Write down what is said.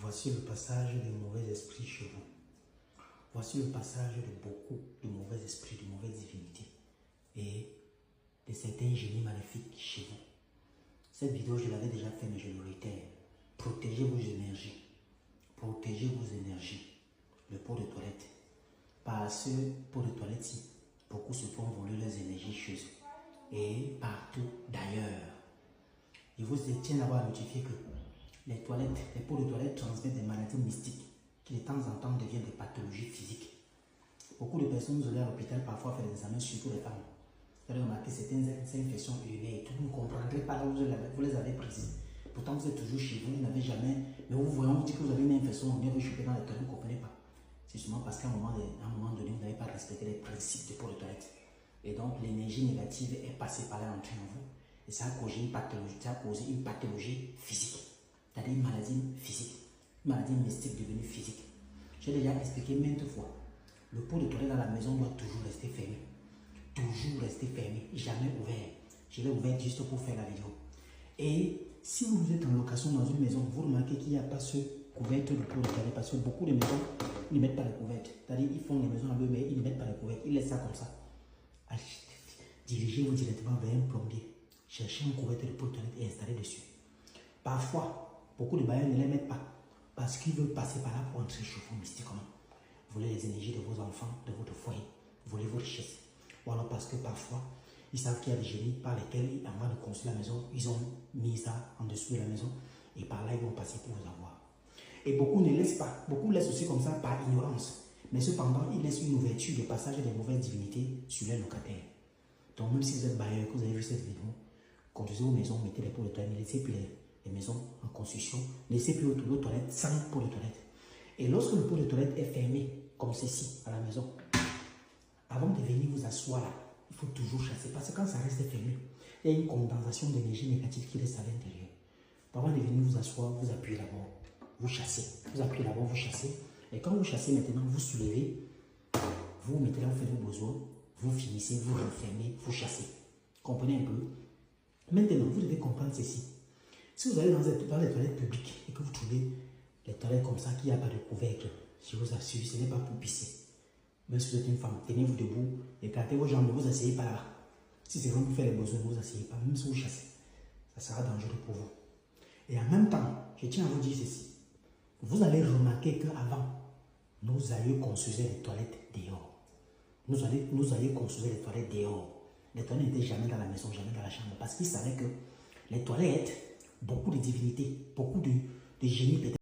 Voici le passage des mauvais esprits chez vous. Voici le passage de beaucoup de mauvais esprits, de mauvaises divinités et de certains génies maléfiques chez vous. Cette vidéo, je l'avais déjà fait, mais je le réitère. Protégez vos énergies. Protégez vos énergies. Le pot de toilette. Par ce pot de toilette-ci, beaucoup se font voler leurs énergies chez eux et partout d'ailleurs. Il vous tiens d'abord à notifier que les toilettes, les pots de toilette transmettent des maladies mystiques qui de temps en temps deviennent des pathologies physiques. Beaucoup de personnes nous allaient à l'hôpital parfois faire des examens, surtout les femmes. Vous allez remarquer certaines infections urinaires et tout, vous ne comprendrez pas là où vous les avez prises. Pourtant vous êtes toujours chez vous, vous n'avez jamais, mais vous voyez, on vous dit que vous avez une infection, on vient vous choper dans les toilettes, vous ne comprenez pas. C'est sûrement parce qu'à un moment donné, vous n'avez pas respecté les principes des pots de toilette. Et donc l'énergie négative est passée par là entrée en vous. Et ça a causé une pathologie physique. C'est-à-dire une maladie physique, une maladie mystique devenue physique. J'ai déjà expliqué maintes fois. Le pot de toilette dans la maison doit toujours rester fermé. Toujours rester fermé, jamais ouvert. Je l'ai ouvert juste pour faire la vidéo. Et si vous êtes en location dans une maison, vous remarquez qu'il n'y a pas ce couvercle de pot de toilette parce que beaucoup de maisons, ils ne mettent pas les couvercles. C'est-à-dire ils font les maisons à eux, mais ils ne mettent pas les couvercles. Ils laissent ça comme ça. Dirigez-vous directement vers un plombier. Cherchez un couvercle de pot de toilette et installez dessus. Parfois, beaucoup de bailleurs ne les mettent pas parce qu'ils veulent passer par là pour entrer chez vous mystiquement. Voler les énergies de vos enfants, de votre foyer, voler vos richesses. Ou alors parce que parfois, ils savent qu'il y a des génies par lesquels, avant de construire la maison, ils ont mis ça en dessous de la maison et par là, ils vont passer pour vous avoir. Et beaucoup ne laissent pas, beaucoup laissent aussi comme ça par ignorance. Mais cependant, ils laissent une ouverture de passage des mauvaises divinités sur les locataires. Donc même si vous êtes bailleur, que vous avez vu cette vidéo, construisez vos maisons, mettez les pots de toilette, ne laissez plus les maisons en construction, ne laissez plus autour de toilettes sans pot de toilette. Et lorsque le pot de toilette est fermé, comme ceci, à la maison, avant de venir vous asseoir là, il faut toujours chasser. Parce que quand ça reste fermé, il y a une condensation d'énergie négative qui reste à l'intérieur. Avant de venir vous asseoir, vous appuyez d'abord, vous chassez. Vous appuyez d'abord, vous chassez. Et quand vous chassez maintenant, vous soulevez, vous mettez là, vous faites vos besoins, vous finissez, vous refermez, vous chassez. Comprenez un peu? Maintenant, vous devez comprendre ceci. Si vous allez dans les toilettes publiques et que vous trouvez les toilettes comme ça, qu'il n'y a pas de couvercle, je vous assure, ce n'est pas pour pisser. Même si vous êtes une femme, tenez-vous debout, écartez vos jambes, ne vous asseyez pas là. Si c'est vraiment pour faire les besoins, ne vous asseyez pas, même si vous chassez. Ça sera dangereux pour vous. Et en même temps, je tiens à vous dire ceci. Vous allez remarquer qu'avant, nos aïeux construisaient les toilettes dehors. Nos aïeux construisaient les toilettes dehors. Les toilettes n'étaient jamais dans la maison, jamais dans la chambre. Parce qu'ils savaient que les toilettes, beaucoup de divinités, beaucoup de génies peut-être